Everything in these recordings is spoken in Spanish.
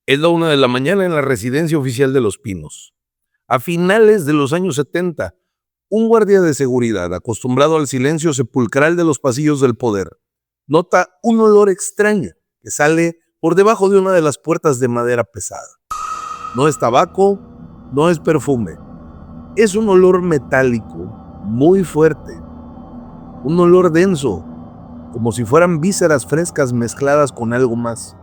Es la 1 de la mañana en la residencia oficial de Los Pinos. A finales de los años 70, un guardia de seguridad, acostumbrado al silencio sepulcral de los pasillos del poder, nota un olor extraño que sale por debajo de una de las puertas de madera pesada. No es tabaco, no es perfume. Es un olor metálico, muy fuerte. Un olor denso, como si fueran vísceras frescas mezcladas con algo más.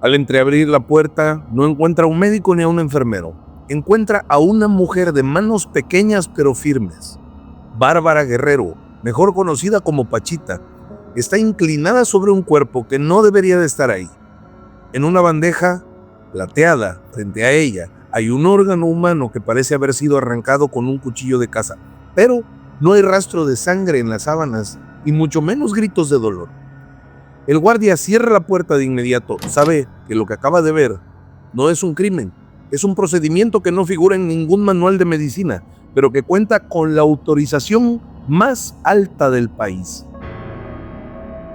Al entreabrir la puerta, no encuentra a un médico ni a un enfermero. Encuentra a una mujer de manos pequeñas pero firmes. Bárbara Guerrero, mejor conocida como Pachita, está inclinada sobre un cuerpo que no debería de estar ahí. En una bandeja plateada, frente a ella, hay un órgano humano que parece haber sido arrancado con un cuchillo de caza, pero no hay rastro de sangre en las sábanas y mucho menos gritos de dolor. El guardia cierra la puerta de inmediato. Sabe que lo que acaba de ver no es un crimen, es un procedimiento que no figura en ningún manual de medicina, pero que cuenta con la autorización más alta del país.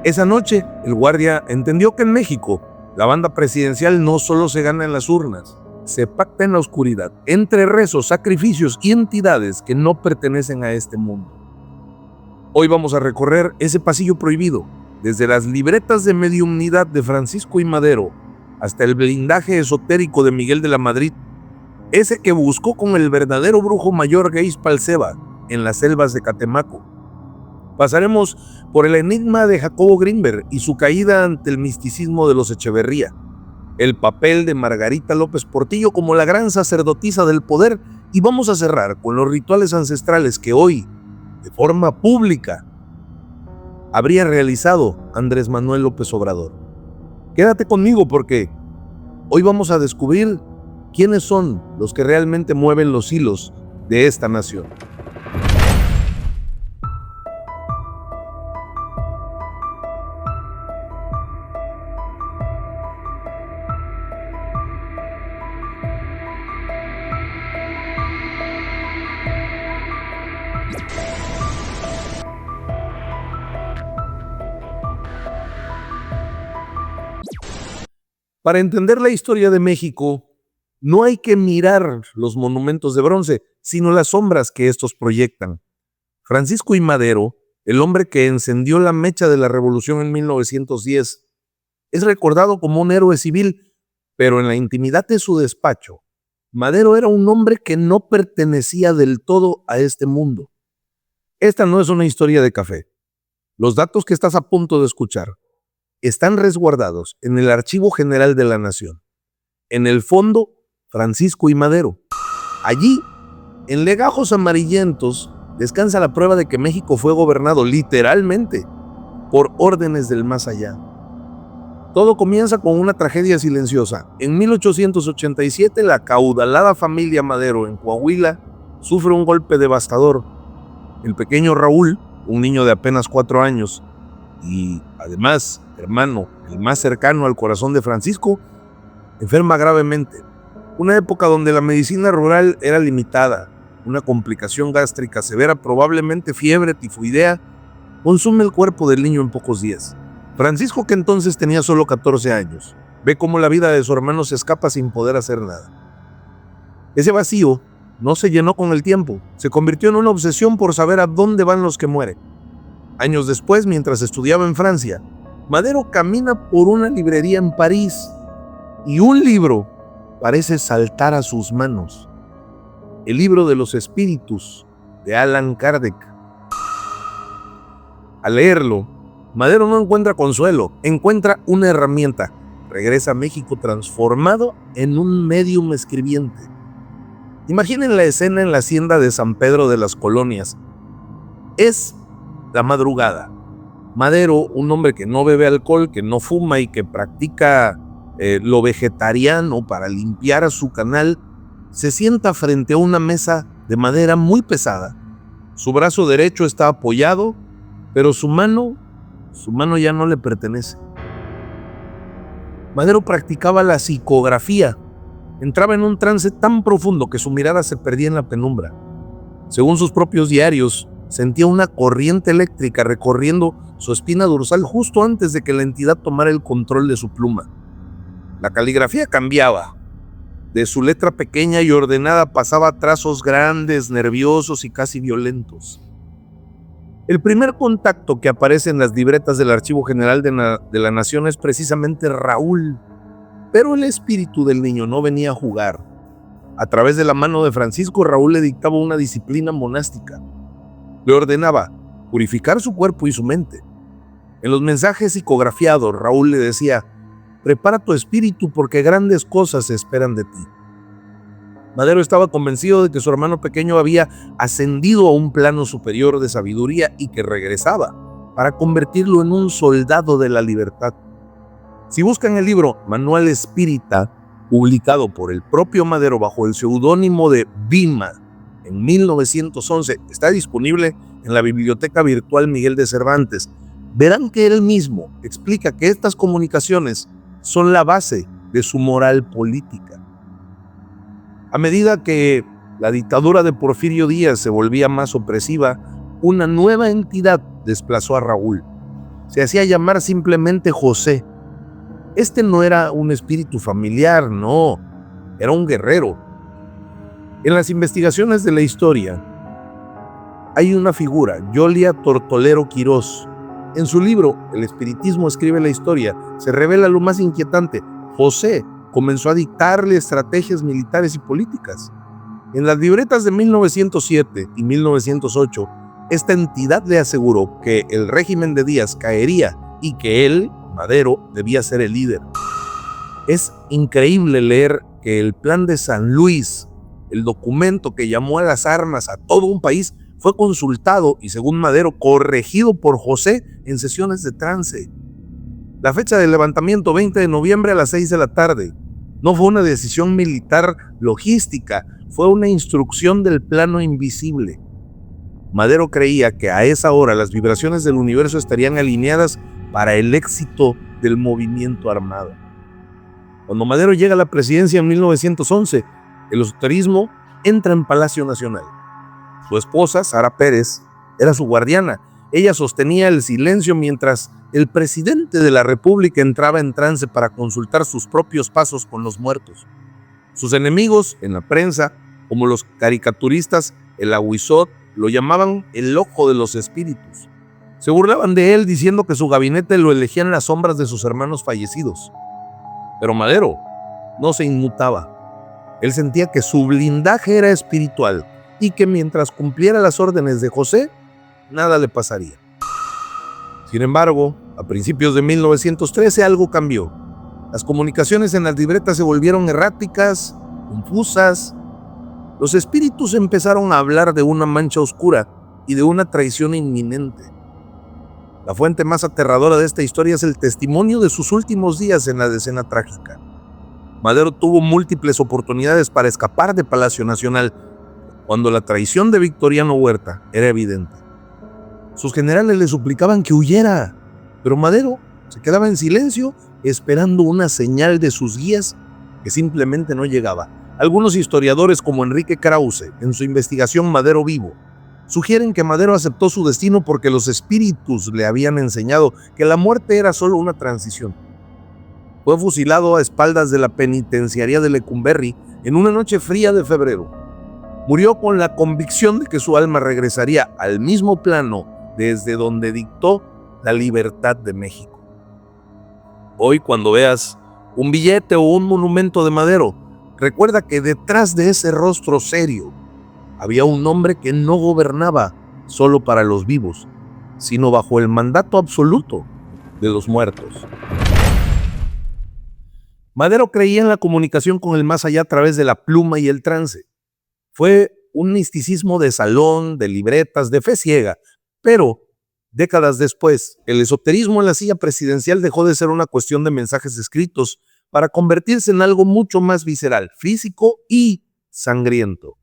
Esa noche, el guardia entendió que en México, la banda presidencial no solo se gana en las urnas, se pacta en la oscuridad, entre rezos, sacrificios y entidades que no pertenecen a este mundo. Hoy vamos a recorrer ese pasillo prohibido, desde las libretas de mediumnidad de Francisco I. Madero hasta el blindaje esotérico de Miguel de la Madrid, ese que buscó con el verdadero brujo mayor Geiz Palceva en las selvas de Catemaco. Pasaremos por el enigma de Jacobo Greenberg y su caída ante el misticismo de los Echeverría, el papel de Margarita López Portillo como la gran sacerdotisa del poder, y vamos a cerrar con los rituales ancestrales que hoy, de forma pública, habría realizado Andrés Manuel López Obrador. Quédate conmigo porque hoy vamos a descubrir quiénes son los que realmente mueven los hilos de esta nación. Para entender la historia de México, no hay que mirar los monumentos de bronce, sino las sombras que estos proyectan. Francisco I. Madero, el hombre que encendió la mecha de la revolución en 1910, es recordado como un héroe civil, pero en la intimidad de su despacho, Madero era un hombre que no pertenecía del todo a este mundo. Esta no es una historia de café. Los datos que estás a punto de escuchar están resguardados en el Archivo General de la Nación. En el fondo, Francisco I. Madero. Allí, en legajos amarillentos, descansa la prueba de que México fue gobernado literalmente por órdenes del más allá. Todo comienza con una tragedia silenciosa. En 1887, la acaudalada familia Madero en Coahuila sufre un golpe devastador. El pequeño Raúl, un niño de apenas 4 años, y además hermano, el más cercano al corazón de Francisco, enferma gravemente. Una época donde la medicina rural era limitada, una complicación gástrica severa, probablemente fiebre tifoidea, consume el cuerpo del niño en pocos días. Francisco, que entonces tenía solo 14 años, ve cómo la vida de su hermano se escapa sin poder hacer nada. Ese vacío no se llenó con el tiempo, se convirtió en una obsesión por saber a dónde van los que mueren. Años después, mientras estudiaba en Francia, Madero camina por una librería en París y un libro parece saltar a sus manos. El libro de los espíritus de Allan Kardec. Al leerlo, Madero no encuentra consuelo, encuentra una herramienta. Regresa a México transformado en un médium escribiente. Imaginen la escena en la hacienda de San Pedro de las Colonias. Es la madrugada. Madero, un hombre que no bebe alcohol, que no fuma y que practica lo vegetariano para limpiar su canal, se sienta frente a una mesa de madera muy pesada. Su brazo derecho está apoyado, pero su mano ya no le pertenece. Madero practicaba la psicografía. Entraba en un trance tan profundo que su mirada se perdía en la penumbra. Según sus propios diarios, sentía una corriente eléctrica recorriendo su espina dorsal justo antes de que la entidad tomara el control de su pluma. La caligrafía cambiaba. De su letra pequeña y ordenada pasaba a trazos grandes, nerviosos y casi violentos. El primer contacto que aparece en las libretas del Archivo General de la Nación es precisamente Raúl. Pero el espíritu del niño no venía a jugar. A través de la mano de Francisco, Raúl le dictaba una disciplina monástica. Le ordenaba purificar su cuerpo y su mente. En los mensajes psicografiados, Raúl le decía: prepara tu espíritu porque grandes cosas se esperan de ti. Madero estaba convencido de que su hermano pequeño había ascendido a un plano superior de sabiduría y que regresaba para convertirlo en un soldado de la libertad. Si buscan el libro Manual Espírita, publicado por el propio Madero bajo el seudónimo de Vima en 1911, está disponible en la Biblioteca Virtual Miguel de Cervantes. Verán que él mismo explica que estas comunicaciones son la base de su moral política. A medida que la dictadura de Porfirio Díaz se volvía más opresiva, una nueva entidad desplazó a Raúl. Se hacía llamar simplemente José. Este no era un espíritu familiar, no, era un guerrero. En las investigaciones de la historia hay una figura, Yolia Tortolero Quirós. En su libro, El espiritismo escribe la historia, se revela lo más inquietante. José comenzó a dictarle estrategias militares y políticas. En las libretas de 1907 y 1908, esta entidad le aseguró que el régimen de Díaz caería y que él, Madero, debía ser el líder. Es increíble leer que el Plan de San Luis, el documento que llamó a las armas a todo un país, fue consultado y, según Madero, corregido por José en sesiones de trance. La fecha del levantamiento, 20 de noviembre a las 6 de la tarde. No fue una decisión militar logística, fue una instrucción del plano invisible. Madero creía que a esa hora las vibraciones del universo estarían alineadas para el éxito del movimiento armado. Cuando Madero llega a la presidencia en 1911, el esoterismo entra en Palacio Nacional. Su esposa, Sara Pérez, era su guardiana. Ella sostenía el silencio mientras el presidente de la República entraba en trance para consultar sus propios pasos con los muertos. Sus enemigos en la prensa, como los caricaturistas, el Aguizot, lo llamaban el ojo de los espíritus. Se burlaban de él diciendo que su gabinete lo elegían las sombras de sus hermanos fallecidos. Pero Madero no se inmutaba. Él sentía que su blindaje era espiritual y que mientras cumpliera las órdenes de José, nada le pasaría. Sin embargo, a principios de 1913 algo cambió. Las comunicaciones en las libretas se volvieron erráticas, confusas. Los espíritus empezaron a hablar de una mancha oscura y de una traición inminente. La fuente más aterradora de esta historia es el testimonio de sus últimos días en la escena trágica. Madero tuvo múltiples oportunidades para escapar de Palacio Nacional, cuando la traición de Victoriano Huerta era evidente. Sus generales le suplicaban que huyera, pero Madero se quedaba en silencio esperando una señal de sus guías que simplemente no llegaba. Algunos historiadores, como Enrique Krause, en su investigación Madero Vivo, sugieren que Madero aceptó su destino porque los espíritus le habían enseñado que la muerte era solo una transición. Fue fusilado a espaldas de la penitenciaría de Lecumberri en una noche fría de febrero. Murió con la convicción de que su alma regresaría al mismo plano desde donde dictó la libertad de México. Hoy, cuando veas un billete o un monumento de Madero, recuerda que detrás de ese rostro serio había un hombre que no gobernaba solo para los vivos, sino bajo el mandato absoluto de los muertos. Madero creía en la comunicación con el más allá a través de la pluma y el trance. Fue un misticismo de salón, de libretas, de fe ciega, pero décadas después, el esoterismo en la silla presidencial dejó de ser una cuestión de mensajes escritos para convertirse en algo mucho más visceral, físico y sangriento.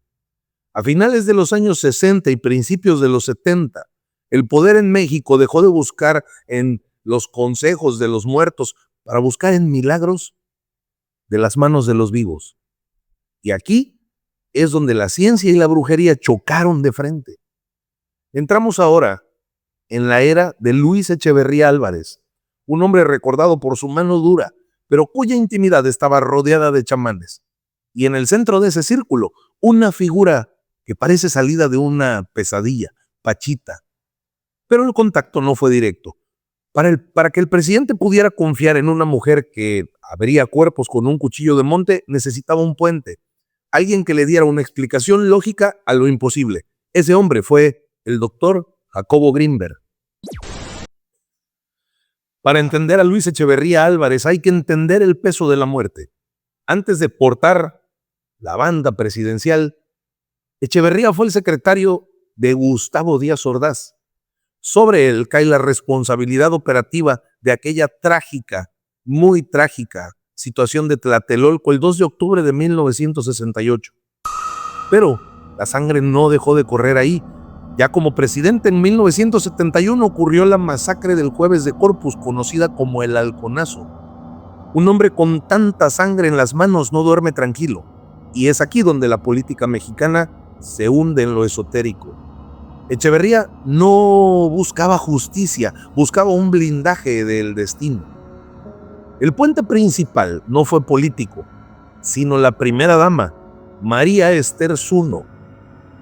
A finales de los años 60 y principios de los 70, el poder en México dejó de buscar en los consejos de los muertos para buscar en milagros de las manos de los vivos. Y aquí es donde la ciencia y la brujería chocaron de frente. Entramos ahora en la era de Luis Echeverría Álvarez, un hombre recordado por su mano dura, pero cuya intimidad estaba rodeada de chamanes. Y en el centro de ese círculo, una figura que parece salida de una pesadilla, Pachita. Pero el contacto no fue directo. Para que el presidente pudiera confiar en una mujer que abría cuerpos con un cuchillo de monte, necesitaba un puente. Alguien que le diera una explicación lógica a lo imposible. Ese hombre fue el doctor Jacobo Grinberg. Para entender a Luis Echeverría Álvarez hay que entender el peso de la muerte. Antes de portar la banda presidencial, Echeverría fue el secretario de Gustavo Díaz Ordaz. Sobre él cae la responsabilidad operativa de aquella trágica, muy trágica, situación de Tlatelolco el 2 de octubre de 1968. Pero la sangre no dejó de correr ahí. Ya como presidente en 1971 ocurrió la masacre del Jueves de Corpus, conocida como el Halconazo. Un hombre con tanta sangre en las manos no duerme tranquilo. Y es aquí donde la política mexicana se hunde en lo esotérico. Echeverría no buscaba justicia, buscaba un blindaje del destino. El puente principal no fue político, sino la primera dama, María Esther Zuno.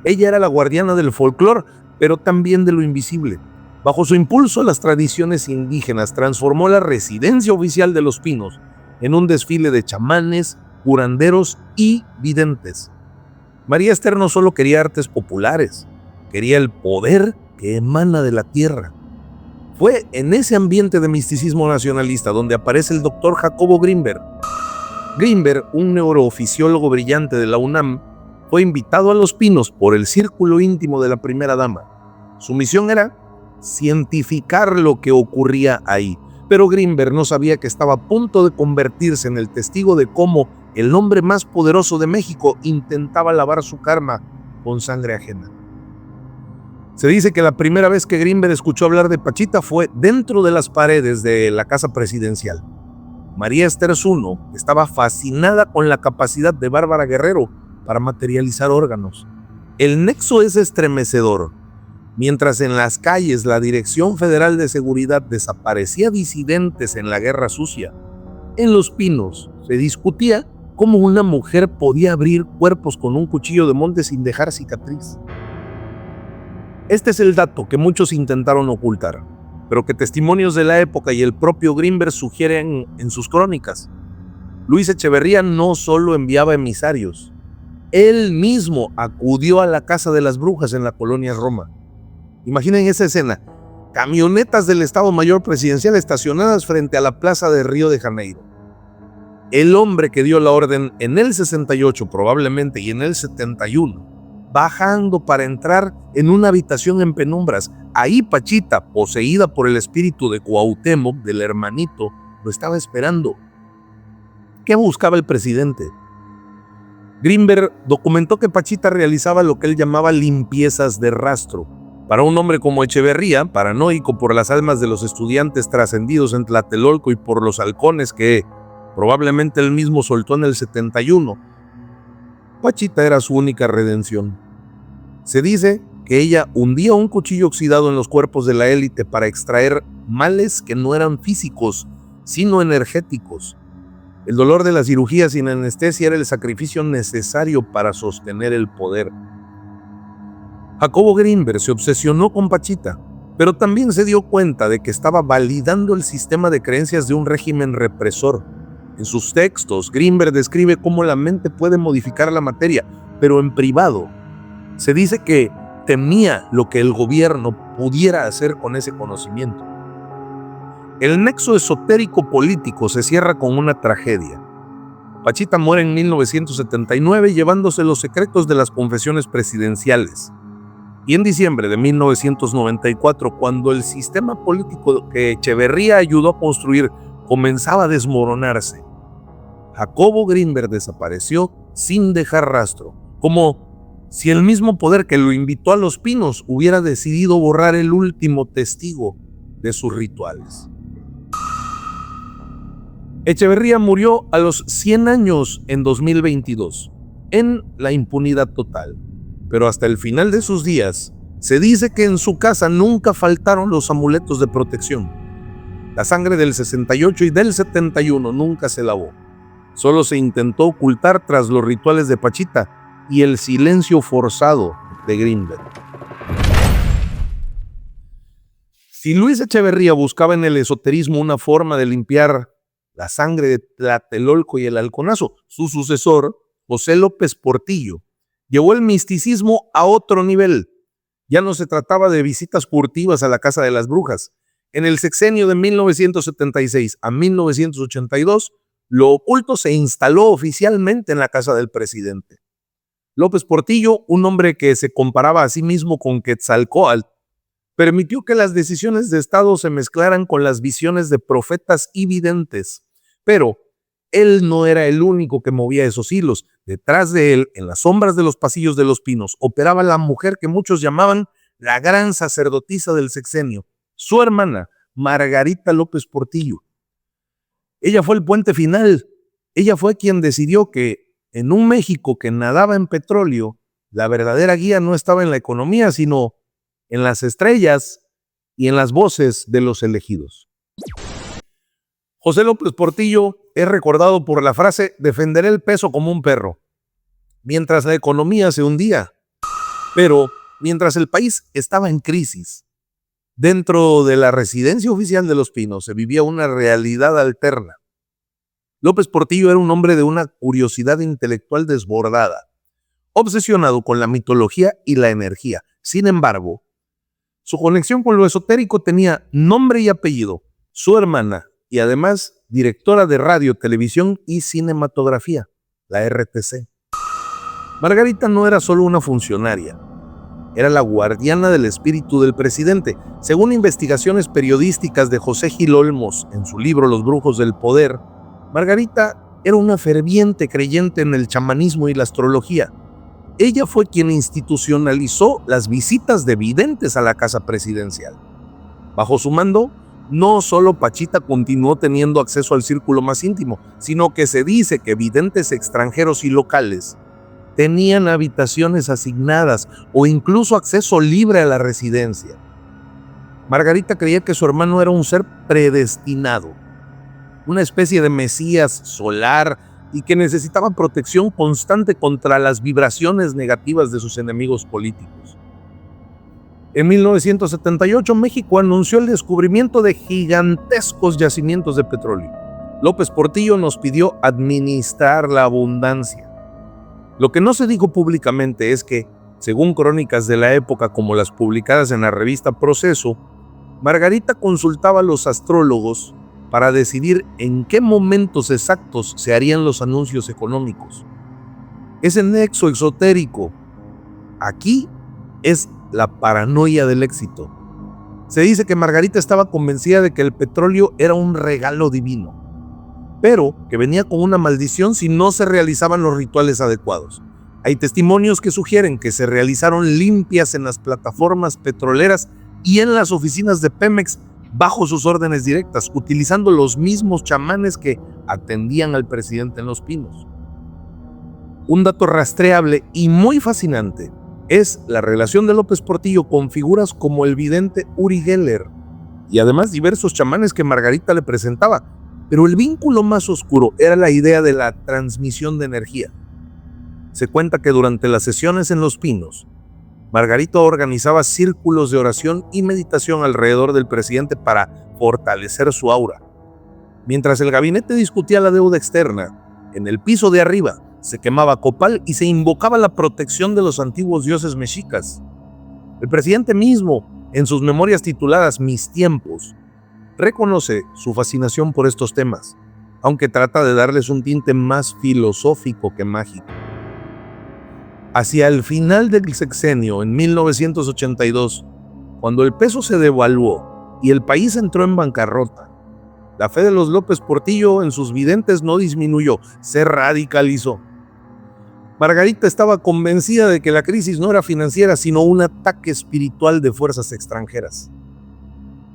Ella era la guardiana del folclore, pero también de lo invisible. Bajo su impulso, las tradiciones indígenas transformó la residencia oficial de Los Pinos en un desfile de chamanes, curanderos y videntes. María Esther no solo quería artes populares, quería el poder que emana de la tierra. Fue en ese ambiente de misticismo nacionalista donde aparece el doctor Jacobo Grinberg. Grinberg, un neurofisiólogo brillante de la UNAM, fue invitado a Los Pinos por el círculo íntimo de la primera dama. Su misión era cientificar lo que ocurría ahí, pero Grinberg no sabía que estaba a punto de convertirse en el testigo de cómo el hombre más poderoso de México intentaba lavar su karma con sangre ajena. Se dice que la primera vez que Grinberg escuchó hablar de Pachita fue dentro de las paredes de la casa presidencial. María Esther Zuno estaba fascinada con la capacidad de Bárbara Guerrero para materializar órganos. El nexo es estremecedor. Mientras en las calles la Dirección Federal de Seguridad desaparecía disidentes en la Guerra Sucia, en Los Pinos se discutía cómo una mujer podía abrir cuerpos con un cuchillo de monte sin dejar cicatriz. Este es el dato que muchos intentaron ocultar, pero que testimonios de la época y el propio Grinberg sugieren en sus crónicas. Luis Echeverría no solo enviaba emisarios, él mismo acudió a la Casa de las Brujas en la colonia Roma. Imaginen esa escena, camionetas del Estado Mayor Presidencial estacionadas frente a la plaza de Río de Janeiro. El hombre que dio la orden en el 68 probablemente y en el 71, bajando para entrar en una habitación en penumbras. Ahí Pachita, poseída por el espíritu de Cuauhtémoc, del hermanito, lo estaba esperando. ¿Qué buscaba el presidente? Grinberg documentó que Pachita realizaba lo que él llamaba limpiezas de rastro. Para un hombre como Echeverría, paranoico por las almas de los estudiantes trascendidos en Tlatelolco y por los halcones que probablemente él mismo soltó en el 71, Pachita era su única redención. Se dice que ella hundía un cuchillo oxidado en los cuerpos de la élite para extraer males que no eran físicos, sino energéticos. El dolor de la cirugía sin anestesia era el sacrificio necesario para sostener el poder. Jacobo Grinberg se obsesionó con Pachita, pero también se dio cuenta de que estaba validando el sistema de creencias de un régimen represor. En sus textos, Grinberg describe cómo la mente puede modificar la materia, pero en privado. Se dice que temía lo que el gobierno pudiera hacer con ese conocimiento. El nexo esotérico político se cierra con una tragedia. Pachita muere en 1979 llevándose los secretos de las confesiones presidenciales. Y en diciembre de 1994, cuando el sistema político que Echeverría ayudó a construir comenzaba a desmoronarse, Jacobo Grinberg desapareció sin dejar rastro, como si el mismo poder que lo invitó a Los Pinos hubiera decidido borrar el último testigo de sus rituales. Echeverría murió a los 100 años en 2022, en la impunidad total. Pero hasta el final de sus días, se dice que en su casa nunca faltaron los amuletos de protección. La sangre del 68 y del 71 nunca se lavó. Solo se intentó ocultar tras los rituales de Pachita y el silencio forzado de Greenberg. Si Luis Echeverría buscaba en el esoterismo una forma de limpiar la sangre de Tlatelolco y el Halconazo, su sucesor, José López Portillo, llevó el misticismo a otro nivel. Ya no se trataba de visitas furtivas a la Casa de las Brujas. En el sexenio de 1976 a 1982, lo oculto se instaló oficialmente en la casa del presidente. López Portillo, un hombre que se comparaba a sí mismo con Quetzalcóatl, permitió que las decisiones de Estado se mezclaran con las visiones de profetas y videntes. Pero él no era el único que movía esos hilos. Detrás de él, en las sombras de los pasillos de Los Pinos, operaba la mujer que muchos llamaban la gran sacerdotisa del sexenio, su hermana, Margarita López Portillo. Ella fue el puente final. Ella fue quien decidió que en un México que nadaba en petróleo, la verdadera guía no estaba en la economía, sino en las estrellas y en las voces de los elegidos. José López Portillo es recordado por la frase «defenderé el peso como un perro», mientras la economía se hundía. Pero mientras el país estaba en crisis, dentro de la residencia oficial de Los Pinos se vivía una realidad alterna. López Portillo era un hombre de una curiosidad intelectual desbordada, obsesionado con la mitología y la energía. Sin embargo, su conexión con lo esotérico tenía nombre y apellido. Su hermana, y además directora de radio, televisión y cinematografía, la RTC. Margarita no era solo una funcionaria. Era la guardiana del espíritu del presidente. Según investigaciones periodísticas de José Gil Olmos en su libro Los Brujos del Poder, Margarita era una ferviente creyente en el chamanismo y la astrología. Ella fue quien institucionalizó las visitas de videntes a la casa presidencial. Bajo su mando, no solo Pachita continuó teniendo acceso al círculo más íntimo, sino que se dice que videntes extranjeros y locales tenían habitaciones asignadas o incluso acceso libre a la residencia. Margarita creía que su hermano era un ser predestinado, una especie de mesías solar y que necesitaba protección constante contra las vibraciones negativas de sus enemigos políticos. En 1978, México anunció el descubrimiento de gigantescos yacimientos de petróleo. López Portillo nos pidió administrar la abundancia. Lo que no se dijo públicamente es que, según crónicas de la época como las publicadas en la revista Proceso, Margarita consultaba a los astrólogos para decidir en qué momentos exactos se harían los anuncios económicos. Ese nexo exotérico aquí es la paranoia del éxito. Se dice que Margarita estaba convencida de que el petróleo era un regalo divino, pero que venía con una maldición si no se realizaban los rituales adecuados. Hay testimonios que sugieren que se realizaron limpias en las plataformas petroleras y en las oficinas de Pemex bajo sus órdenes directas, utilizando los mismos chamanes que atendían al presidente en Los Pinos. Un dato rastreable y muy fascinante es la relación de López Portillo con figuras como el vidente Uri Geller y además diversos chamanes que Margarita le presentaba. Pero el vínculo más oscuro era la idea de la transmisión de energía. Se cuenta que durante las sesiones en Los Pinos, Margarita organizaba círculos de oración y meditación alrededor del presidente para fortalecer su aura. Mientras el gabinete discutía la deuda externa, en el piso de arriba se quemaba copal y se invocaba la protección de los antiguos dioses mexicas. El presidente mismo, en sus memorias tituladas Mis Tiempos, reconoce su fascinación por estos temas, aunque trata de darles un tinte más filosófico que mágico. Hacia el final del sexenio, en 1982, cuando el peso se devaluó y el país entró en bancarrota, la fe de los López Portillo en sus videntes no disminuyó, se radicalizó. Margarita estaba convencida de que la crisis no era financiera, sino un ataque espiritual de fuerzas extranjeras.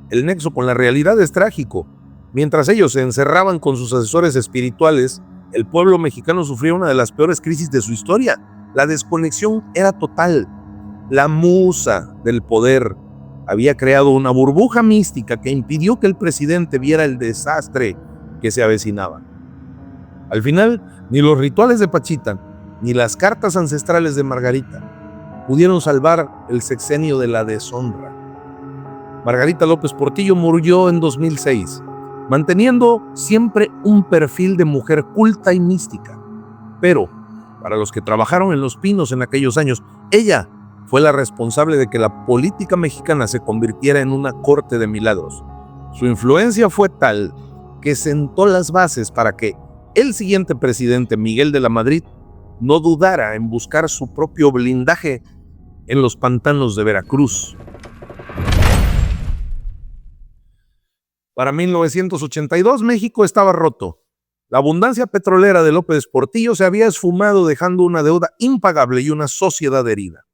El nexo con la realidad es trágico. Mientras ellos se encerraban con sus asesores espirituales, el pueblo mexicano sufría una de las peores crisis de su historia. La desconexión era total. La musa del poder, había creado una burbuja mística que impidió que el presidente viera el desastre que se avecinaba. Al final, ni los rituales de Pachita, ni las cartas ancestrales de Margarita pudieron salvar el sexenio de la deshonra. Margarita López Portillo murió en 2006, manteniendo siempre un perfil de mujer culta y mística. Pero, para los que trabajaron en Los Pinos en aquellos años, ella fue la responsable de que la política mexicana se convirtiera en una corte de milagros. Su influencia fue tal que sentó las bases para que el siguiente presidente, Miguel de la Madrid, no dudara en buscar su propio blindaje en los pantanos de Veracruz. Para 1982, México estaba roto. La abundancia petrolera de López Portillo se había esfumado, dejando una deuda impagable y una sociedad herida.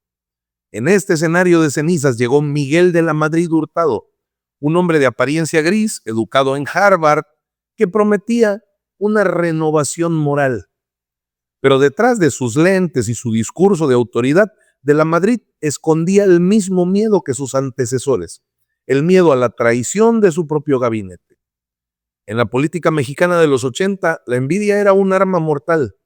En este escenario de cenizas llegó Miguel de la Madrid Hurtado, un hombre de apariencia gris, educado en Harvard, que prometía una renovación moral. Pero detrás de sus lentes y su discurso de autoridad, de la Madrid escondía el mismo miedo que sus antecesores, el miedo a la traición de su propio gabinete. En la política mexicana de los 80, la envidia era un arma mortal.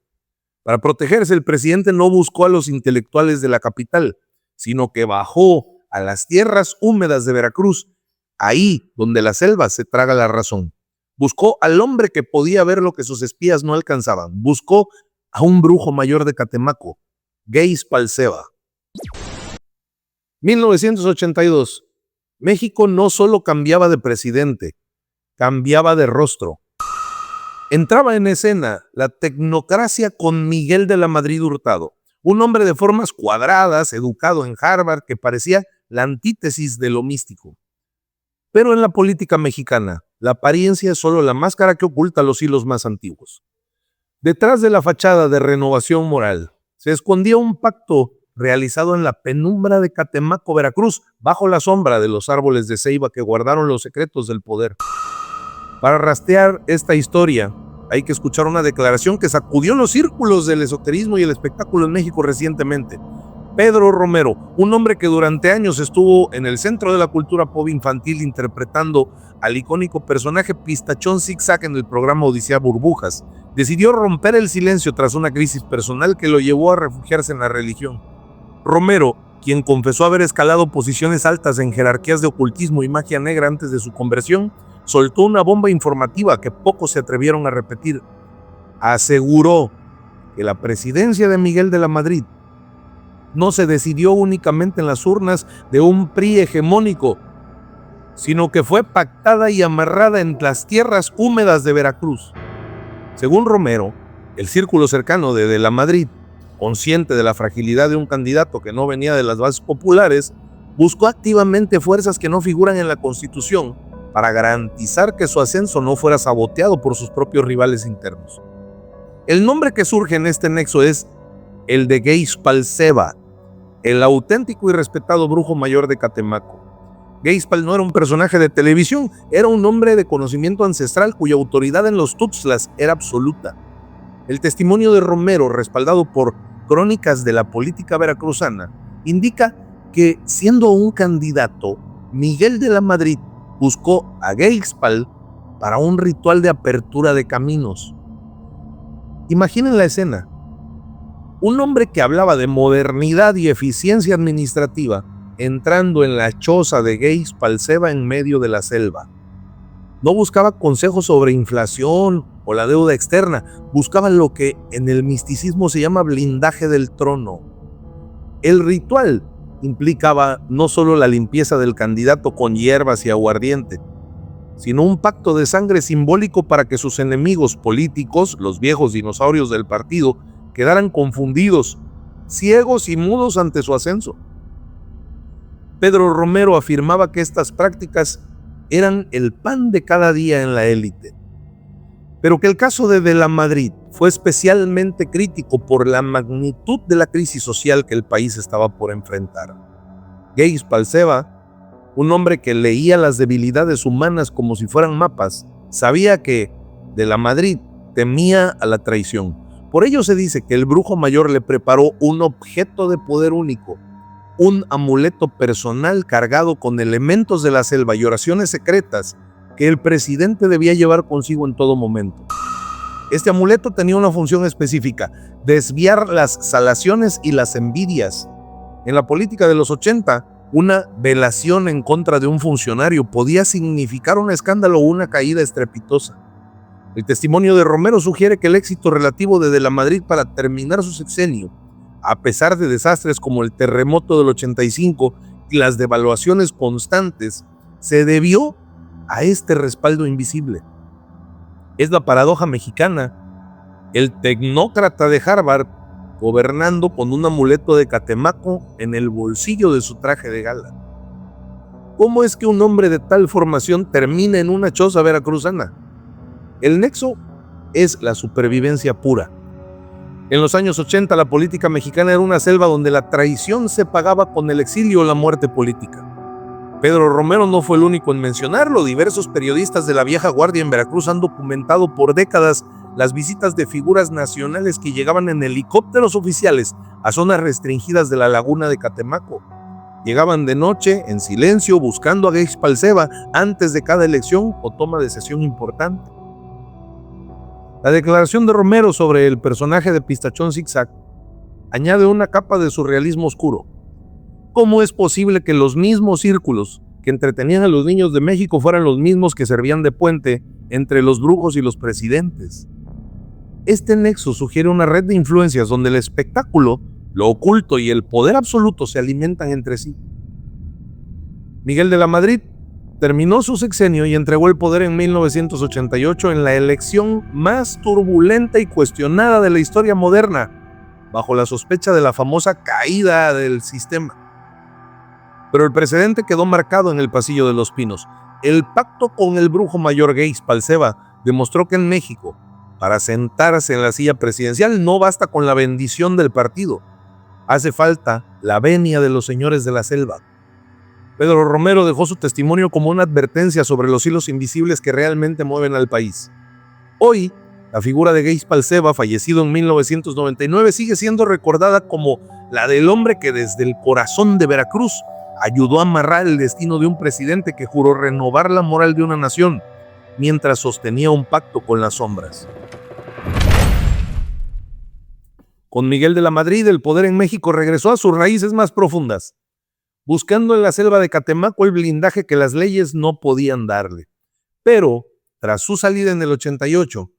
Para protegerse, el presidente no buscó a los intelectuales de la capital, sino que bajó a las tierras húmedas de Veracruz, ahí donde la selva se traga la razón. Buscó al hombre que podía ver lo que sus espías no alcanzaban. Buscó a un brujo mayor de Catemaco, Gay Spalceva. 1982. México no solo cambiaba de presidente, cambiaba de rostro. Entraba en escena la tecnocracia con Miguel de la Madrid Hurtado, un hombre de formas cuadradas, educado en Harvard, que parecía la antítesis de lo místico. Pero en la política mexicana, la apariencia es solo la máscara que oculta los hilos más antiguos. Detrás de la fachada de renovación moral, se escondía un pacto realizado en la penumbra de Catemaco, Veracruz, bajo la sombra de los árboles de ceiba que guardaron los secretos del poder. Para rastrear esta historia, hay que escuchar una declaración que sacudió los círculos del esoterismo y el espectáculo en México recientemente. Pedro Romero, un hombre que durante años estuvo en el centro de la cultura pop infantil interpretando al icónico personaje Pistachón Zigzag en el programa Odisea Burbujas, decidió romper el silencio tras una crisis personal que lo llevó a refugiarse en la religión. Romero, quien confesó haber escalado posiciones altas en jerarquías de ocultismo y magia negra antes de su conversión, soltó una bomba informativa que pocos se atrevieron a repetir. Aseguró que la presidencia de Miguel de la Madrid no se decidió únicamente en las urnas de un PRI hegemónico, sino que fue pactada y amarrada en las tierras húmedas de Veracruz. Según Romero, el círculo cercano de la Madrid, consciente de la fragilidad de un candidato que no venía de las bases populares, buscó activamente fuerzas que no figuran en la Constitución para garantizar que su ascenso no fuera saboteado por sus propios rivales internos. El nombre que surge en este nexo es el de Gay Spalceva, el auténtico y respetado brujo mayor de Catemaco. Gay Spal no era un personaje de televisión, era un hombre de conocimiento ancestral cuya autoridad en los Tuxtlas era absoluta. El testimonio de Romero, respaldado por crónicas de la política veracruzana, indica que, siendo un candidato, Miguel de la Madrid buscó a Gay Spal para un ritual de apertura de caminos. Imaginen la escena. Un hombre que hablaba de modernidad y eficiencia administrativa entrando en la choza de Gay Spalceva en medio de la selva. No buscaba consejos sobre inflación o la deuda externa, buscaba lo que en el misticismo se llama blindaje del trono. El ritual implicaba no solo la limpieza del candidato con hierbas y aguardiente, sino un pacto de sangre simbólico para que sus enemigos políticos, los viejos dinosaurios del partido, quedaran confundidos, ciegos y mudos ante su ascenso. Pedro Romero afirmaba que estas prácticas eran el pan de cada día en la élite, pero que el caso de la Madrid fue especialmente crítico por la magnitud de la crisis social que el país estaba por enfrentar. Gay Spalceva, un hombre que leía las debilidades humanas como si fueran mapas, sabía que de la Madrid temía a la traición. Por ello se dice que el brujo mayor le preparó un objeto de poder único, un amuleto personal cargado con elementos de la selva y oraciones secretas que el presidente debía llevar consigo en todo momento. Este amuleto tenía una función específica: desviar las salaciones y las envidias. En la política de los 80, una velación en contra de un funcionario podía significar un escándalo o una caída estrepitosa. El testimonio de Romero sugiere que el éxito relativo de la Madrid para terminar su sexenio, a pesar de desastres como el terremoto del 85 y las devaluaciones constantes, se debió a este respaldo invisible. Es la paradoja mexicana: el tecnócrata de Harvard gobernando con un amuleto de Catemaco en el bolsillo de su traje de gala. ¿Cómo es que un hombre de tal formación termina en una choza veracruzana? El nexo es la supervivencia pura. En los años 80, la política mexicana era una selva donde la traición se pagaba con el exilio o la muerte política. Pedro Romero no fue el único en mencionarlo. Diversos periodistas de la vieja guardia en Veracruz han documentado por décadas las visitas de figuras nacionales que llegaban en helicópteros oficiales a zonas restringidas de la laguna de Catemaco. Llegaban de noche, en silencio, buscando a Geix Palceva antes de cada elección o toma de sesión importante. La declaración de Romero sobre el personaje de Pistachón Zigzag añade una capa de surrealismo oscuro. ¿Cómo es posible que los mismos círculos que entretenían a los niños de México fueran los mismos que servían de puente entre los brujos y los presidentes? Este nexo sugiere una red de influencias donde el espectáculo, lo oculto y el poder absoluto se alimentan entre sí. Miguel de la Madrid terminó su sexenio y entregó el poder en 1988 en la elección más turbulenta y cuestionada de la historia moderna, bajo la sospecha de la famosa caída del sistema. Pero el precedente quedó marcado en el Pasillo de los Pinos. El pacto con el brujo mayor Geix Palceva demostró que en México, para sentarse en la silla presidencial, no basta con la bendición del partido. Hace falta la venia de los señores de la selva. Pedro Romero dejó su testimonio como una advertencia sobre los hilos invisibles que realmente mueven al país. Hoy, la figura de Geix Palceva, fallecido en 1999, sigue siendo recordada como la del hombre que desde el corazón de Veracruz ayudó a amarrar el destino de un presidente que juró renovar la moral de una nación mientras sostenía un pacto con las sombras. Con Miguel de la Madrid, el poder en México regresó a sus raíces más profundas, buscando en la selva de Catemaco el blindaje que las leyes no podían darle. Pero, tras su salida en el 88,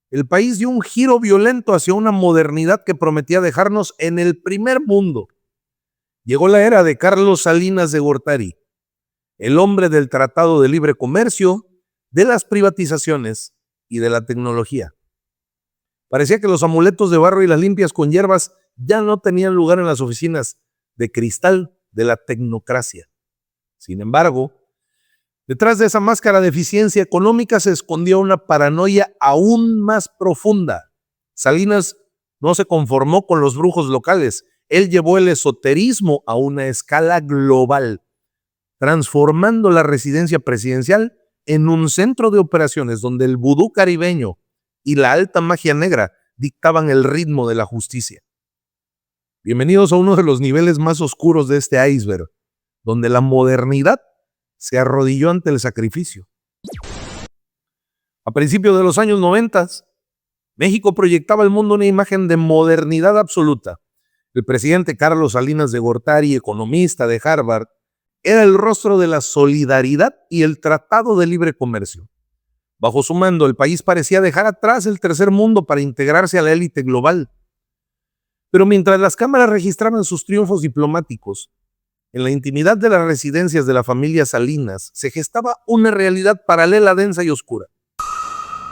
el país dio un giro violento hacia una modernidad que prometía dejarnos en el primer mundo. Llegó la era de Carlos Salinas de Gortari, el hombre del Tratado de Libre Comercio, de las privatizaciones y de la tecnología. Parecía que los amuletos de barro y las limpias con hierbas ya no tenían lugar en las oficinas de cristal de la tecnocracia. Sin embargo, detrás de esa máscara de eficiencia económica se escondía una paranoia aún más profunda. Salinas no se conformó con los brujos locales. Él llevó el esoterismo a una escala global, transformando la residencia presidencial en un centro de operaciones donde el vudú caribeño y la alta magia negra dictaban el ritmo de la justicia. Bienvenidos a uno de los niveles más oscuros de este iceberg, donde la modernidad se arrodilló ante el sacrificio. A principios de los años 90, México proyectaba al mundo una imagen de modernidad absoluta. El presidente Carlos Salinas de Gortari, economista de Harvard, era el rostro de la solidaridad y el Tratado de Libre Comercio. Bajo su mando, el país parecía dejar atrás el tercer mundo para integrarse a la élite global. Pero mientras las cámaras registraban sus triunfos diplomáticos, en la intimidad de las residencias de la familia Salinas se gestaba una realidad paralela, densa y oscura.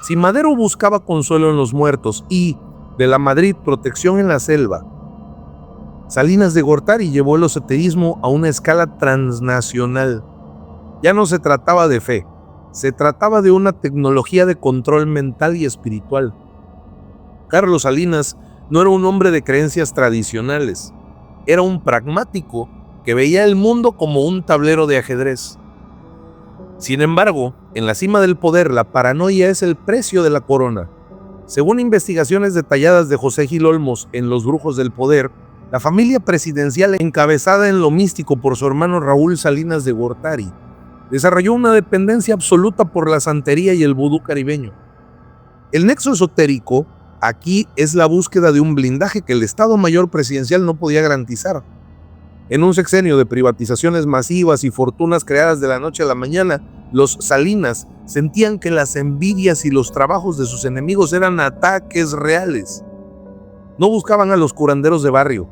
Si Madero buscaba consuelo en los muertos y, de la Madrid, protección en la selva, Salinas de Gortari llevó el esoterismo a una escala transnacional. Ya no se trataba de fe, se trataba de una tecnología de control mental y espiritual. Carlos Salinas no era un hombre de creencias tradicionales, era un pragmático que veía el mundo como un tablero de ajedrez. Sin embargo, en la cima del poder, la paranoia es el precio de la corona. Según investigaciones detalladas de José Gil Olmos en Los Brujos del Poder, La familia presidencial, encabezada en lo místico por su hermano Raúl Salinas de Gortari, desarrolló una dependencia absoluta por la santería y el vudú caribeño. El nexo esotérico aquí es la búsqueda de un blindaje que el Estado Mayor presidencial no podía garantizar. En un sexenio de privatizaciones masivas y fortunas creadas de la noche a la mañana, los Salinas sentían que las envidias y los trabajos de sus enemigos eran ataques reales. No buscaban a los curanderos de barrio,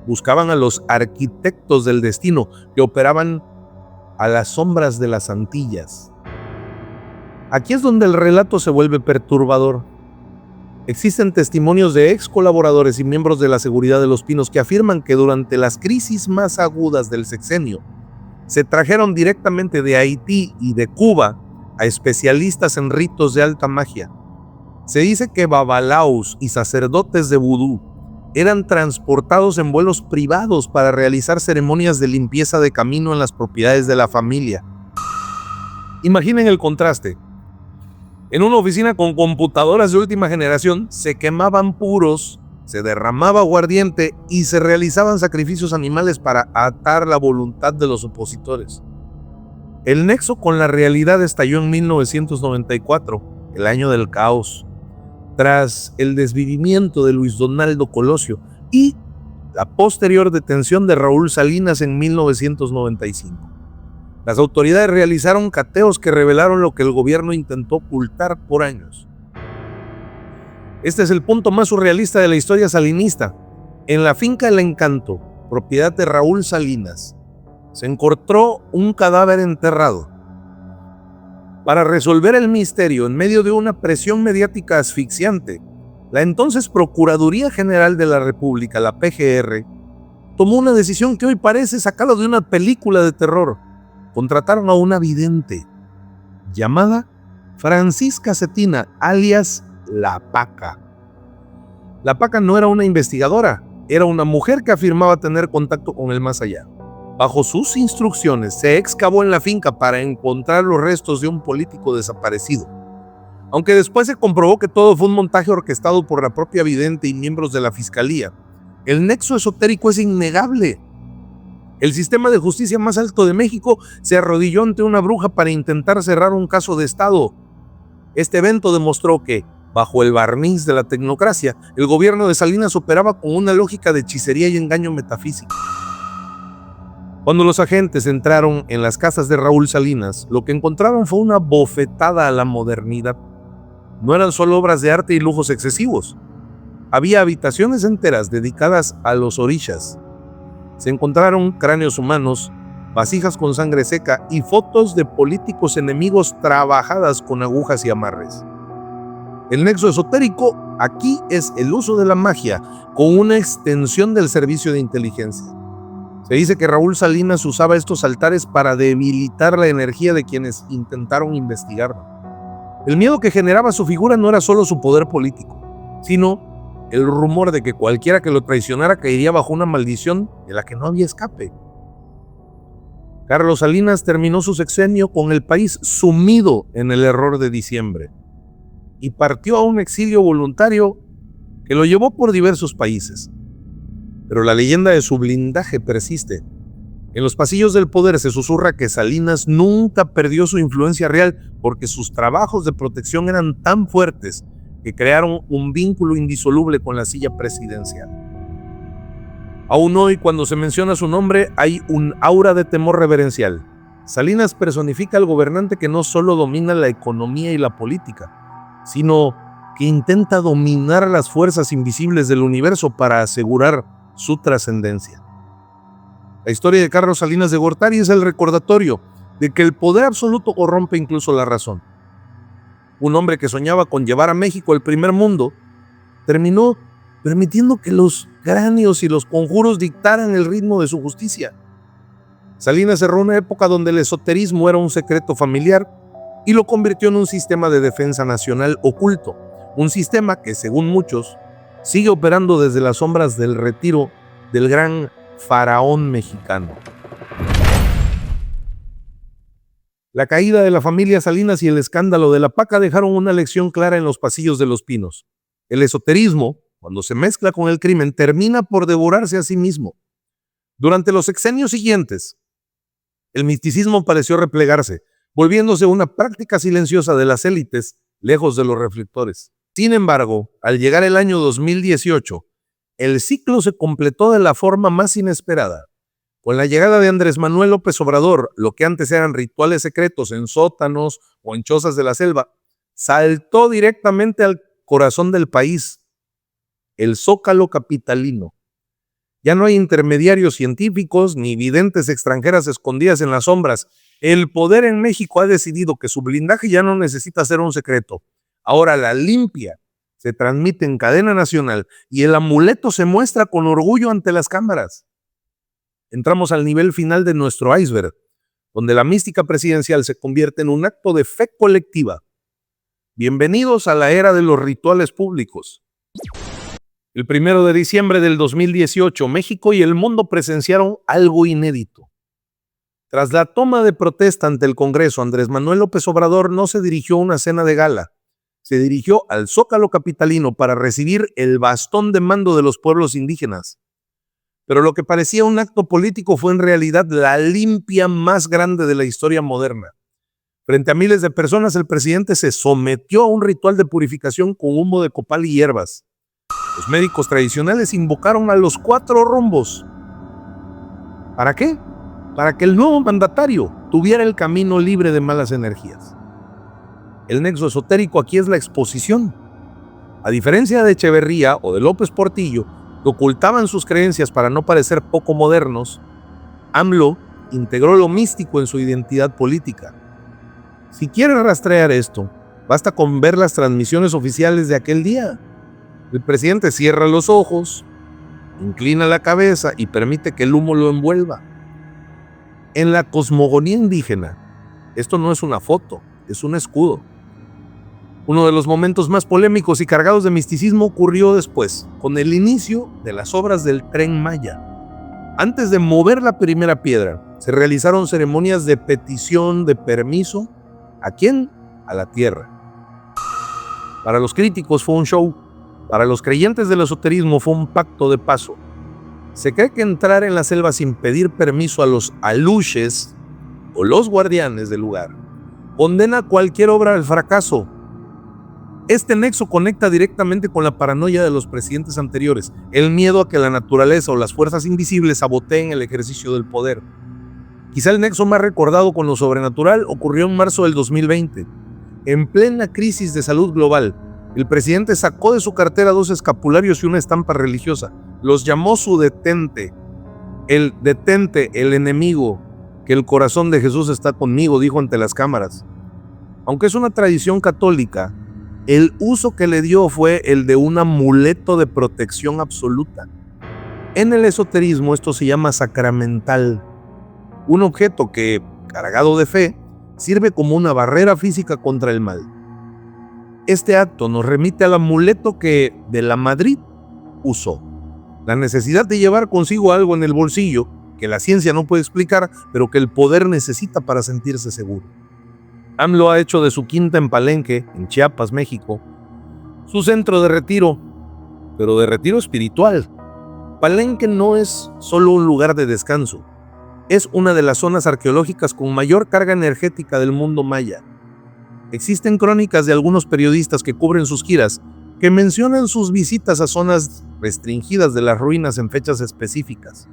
buscaban a los arquitectos del destino que operaban a las sombras de las Antillas. Aquí es donde el relato se vuelve perturbador. Existen testimonios de ex colaboradores y miembros de la seguridad de Los Pinos que afirman que durante las crisis más agudas del sexenio se trajeron directamente de Haití y de Cuba a especialistas en ritos de alta magia. Se dice que babalaos y sacerdotes de vudú eran transportados en vuelos privados para realizar ceremonias de limpieza de camino en las propiedades de la familia. Imaginen el contraste. En una oficina con computadoras de última generación se quemaban puros, se derramaba aguardiente y se realizaban sacrificios animales para atar la voluntad de los opositores. El nexo con la realidad estalló en 1994, el año del caos, tras el desvivimiento de Luis Donaldo Colosio y la posterior detención de Raúl Salinas en 1995. Las autoridades realizaron cateos que revelaron lo que el gobierno intentó ocultar por años. Este es el punto más surrealista de la historia salinista. En la finca El Encanto, propiedad de Raúl Salinas, se encontró un cadáver enterrado. Para resolver el misterio en medio de una presión mediática asfixiante, la entonces Procuraduría General de la República, la PGR, tomó una decisión que hoy parece sacada de una película de terror. Contrataron a una vidente llamada Francisca Cetina, alias La Paca. La Paca no era una investigadora, era una mujer que afirmaba tener contacto con el más allá. Bajo sus instrucciones, se excavó en la finca para encontrar los restos de un político desaparecido. Aunque después se comprobó que todo fue un montaje orquestado por la propia vidente y miembros de la fiscalía, el nexo esotérico es innegable. El sistema de justicia más alto de México se arrodilló ante una bruja para intentar cerrar un caso de Estado. Este evento demostró que, bajo el barniz de la tecnocracia, el gobierno de Salinas operaba con una lógica de hechicería y engaño metafísico. Cuando los agentes entraron en las casas de Raúl Salinas, lo que encontraron fue una bofetada a la modernidad. No eran solo obras de arte y lujos excesivos. Había habitaciones enteras dedicadas a los orishas. Se encontraron cráneos humanos, vasijas con sangre seca y fotos de políticos enemigos trabajadas con agujas y amarres. El nexo esotérico aquí es el uso de la magia con una extensión del servicio de inteligencia. Se dice que Raúl Salinas usaba estos altares para debilitar la energía de quienes intentaron investigarlo. El miedo que generaba su figura no era solo su poder político, sino el rumor de que cualquiera que lo traicionara caería bajo una maldición de la que no había escape. Carlos Salinas terminó su sexenio con el país sumido en el error de diciembre y partió a un exilio voluntario que lo llevó por diversos países. Pero la leyenda de su blindaje persiste. En los pasillos del poder se susurra que Salinas nunca perdió su influencia real porque sus trabajos de protección eran tan fuertes que crearon un vínculo indisoluble con la silla presidencial. Aún hoy, cuando se menciona su nombre, hay un aura de temor reverencial. Salinas personifica al gobernante que no solo domina la economía y la política, sino que intenta dominar las fuerzas invisibles del universo para asegurar su trascendencia. La historia de Carlos Salinas de Gortari es el recordatorio de que el poder absoluto corrompe incluso la razón. Un hombre que soñaba con llevar a México al primer mundo, terminó permitiendo que los cráneos y los conjuros dictaran el ritmo de su justicia. Salinas cerró una época donde el esoterismo era un secreto familiar y lo convirtió en un sistema de defensa nacional oculto, un sistema que, según muchos, sigue operando desde las sombras del retiro del gran faraón mexicano. La caída de la familia Salinas y el escándalo de la Paca dejaron una lección clara en los pasillos de Los Pinos. El esoterismo, cuando se mezcla con el crimen, termina por devorarse a sí mismo. Durante los sexenios siguientes, el misticismo pareció replegarse, volviéndose una práctica silenciosa de las élites, lejos de los reflectores. Sin embargo, al llegar el año 2018, el ciclo se completó de la forma más inesperada. Con la llegada de Andrés Manuel López Obrador, lo que antes eran rituales secretos en sótanos o en chozas de la selva, saltó directamente al corazón del país, el zócalo capitalino. Ya no hay intermediarios científicos ni videntes extranjeras escondidas en las sombras. El poder en México ha decidido que su blindaje ya no necesita ser un secreto. Ahora la limpia se transmite en cadena nacional y el amuleto se muestra con orgullo ante las cámaras. Entramos al nivel final de nuestro iceberg, donde la mística presidencial se convierte en un acto de fe colectiva. Bienvenidos a la era de los rituales públicos. El 1 de diciembre del 2018, México y el mundo presenciaron algo inédito. Tras la toma de protesta ante el Congreso, Andrés Manuel López Obrador no se dirigió a una cena de gala, se dirigió al Zócalo capitalino para recibir el bastón de mando de los pueblos indígenas. Pero lo que parecía un acto político fue en realidad la limpia más grande de la historia moderna. Frente a miles de personas, el presidente se sometió a un ritual de purificación con humo de copal y hierbas. Los médicos tradicionales invocaron a los 4 rumbos. ¿Para qué? Para que el nuevo mandatario tuviera el camino libre de malas energías. El nexo esotérico aquí es la exposición. A diferencia de Echeverría o de López Portillo, que ocultaban sus creencias para no parecer poco modernos, AMLO integró lo místico en su identidad política. Si quieres rastrear esto, basta con ver las transmisiones oficiales de aquel día. El presidente cierra los ojos, inclina la cabeza y permite que el humo lo envuelva. En la cosmogonía indígena, esto no es una foto, es un escudo. Uno de los momentos más polémicos y cargados de misticismo ocurrió después, con el inicio de las obras del Tren Maya. Antes de mover la primera piedra, se realizaron ceremonias de petición de permiso. ¿A quién? A la tierra. Para los críticos fue un show. Para los creyentes del esoterismo fue un pacto de paso. Se cree que entrar en la selva sin pedir permiso a los aluches o los guardianes del lugar condena cualquier obra al fracaso. Este nexo conecta directamente con la paranoia de los presidentes anteriores, el miedo a que la naturaleza o las fuerzas invisibles saboteen el ejercicio del poder. Quizá el nexo más recordado con lo sobrenatural ocurrió en marzo del 2020. En plena crisis de salud global, el presidente sacó de su cartera 2 escapularios y una estampa religiosa. Los llamó su detente. El detente, el enemigo, que el corazón de Jesús está conmigo, dijo ante las cámaras. Aunque es una tradición católica, el uso que le dio fue el de un amuleto de protección absoluta. En el esoterismo esto se llama sacramental. Un objeto que, cargado de fe, sirve como una barrera física contra el mal. Este acto nos remite al amuleto que de la Madrid usó. La necesidad de llevar consigo algo en el bolsillo que la ciencia no puede explicar, pero que el poder necesita para sentirse seguro. AMLO ha hecho de su quinta en Palenque, en Chiapas, México, su centro de retiro, pero de retiro espiritual. Palenque no es solo un lugar de descanso, es una de las zonas arqueológicas con mayor carga energética del mundo maya. Existen crónicas de algunos periodistas que cubren sus giras que mencionan sus visitas a zonas restringidas de las ruinas en fechas específicas.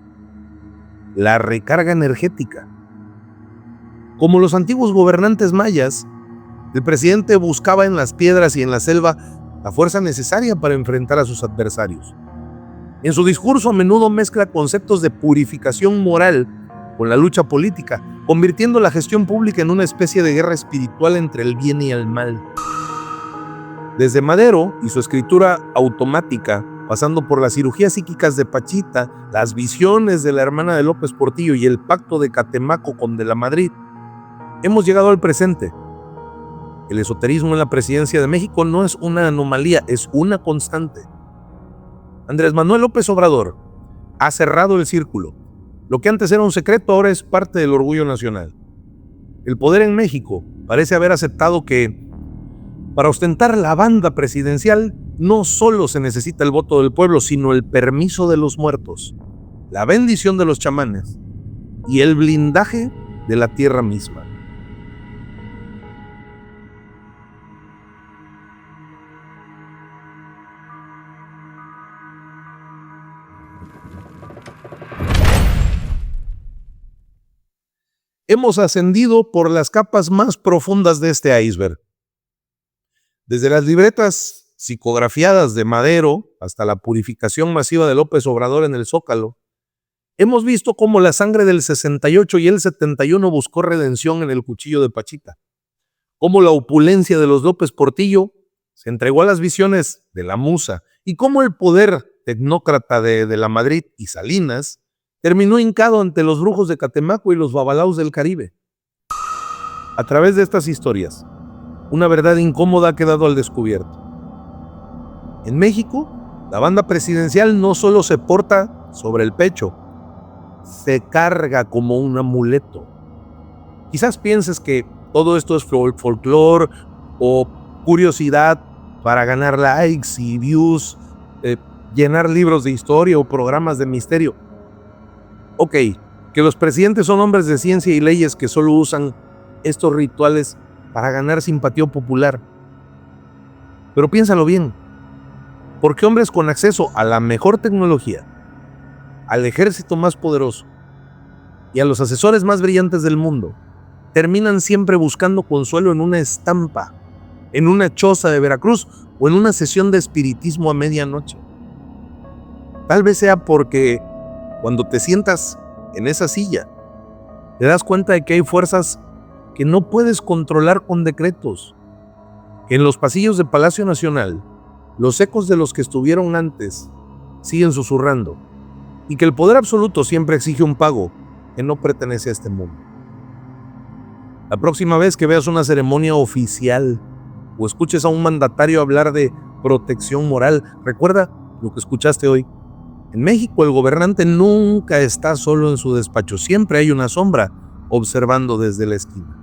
La recarga energética. Como los antiguos gobernantes mayas, el presidente buscaba en las piedras y en la selva la fuerza necesaria para enfrentar a sus adversarios. En su discurso a menudo mezcla conceptos de purificación moral con la lucha política, convirtiendo la gestión pública en una especie de guerra espiritual entre el bien y el mal. Desde Madero y su escritura automática, pasando por las cirugías psíquicas de Pachita, las visiones de la hermana de López Portillo y el pacto de Catemaco con De la Madrid, hemos llegado al presente. El esoterismo en la presidencia de México no es una anomalía, es una constante. Andrés Manuel López Obrador ha cerrado el círculo. Lo que antes era un secreto ahora es parte del orgullo nacional. El poder en México parece haber aceptado que, para ostentar la banda presidencial, no solo se necesita el voto del pueblo, sino el permiso de los muertos, la bendición de los chamanes y el blindaje de la tierra misma. Hemos ascendido por las capas más profundas de este iceberg. Desde las libretas psicografiadas de Madero hasta la purificación masiva de López Obrador en el Zócalo, hemos visto cómo la sangre del 68 y el 71 buscó redención en el cuchillo de Pachita, cómo la opulencia de los López Portillo se entregó a las visiones de la Musa y cómo el poder tecnócrata de la Madrid y Salinas terminó hincado ante los brujos de Catemaco y los babalaos del Caribe. A través de estas historias, una verdad incómoda ha quedado al descubierto. En México, la banda presidencial no solo se porta sobre el pecho, se carga como un amuleto. Quizás pienses que todo esto es folclore o curiosidad para ganar likes y views, llenar libros de historia o programas de misterio. Ok, que los presidentes son hombres de ciencia y leyes que solo usan estos rituales para ganar simpatía popular. Pero piénsalo bien, ¿por qué hombres con acceso a la mejor tecnología, al ejército más poderoso y a los asesores más brillantes del mundo terminan siempre buscando consuelo en una estampa, en una choza de Veracruz o en una sesión de espiritismo a medianoche? Tal vez sea porque cuando te sientas en esa silla, te das cuenta de que hay fuerzas que no puedes controlar con decretos, que en los pasillos del Palacio Nacional, los ecos de los que estuvieron antes siguen susurrando, y que el poder absoluto siempre exige un pago que no pertenece a este mundo. La próxima vez que veas una ceremonia oficial o escuches a un mandatario hablar de protección moral, recuerda lo que escuchaste hoy. En México, el gobernante nunca está solo en su despacho, siempre hay una sombra observando desde la esquina.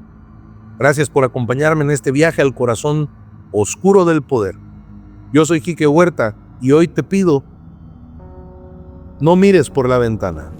Gracias por acompañarme en este viaje al corazón oscuro del poder. Yo soy Quique Huerta y hoy te pido, no mires por la ventana.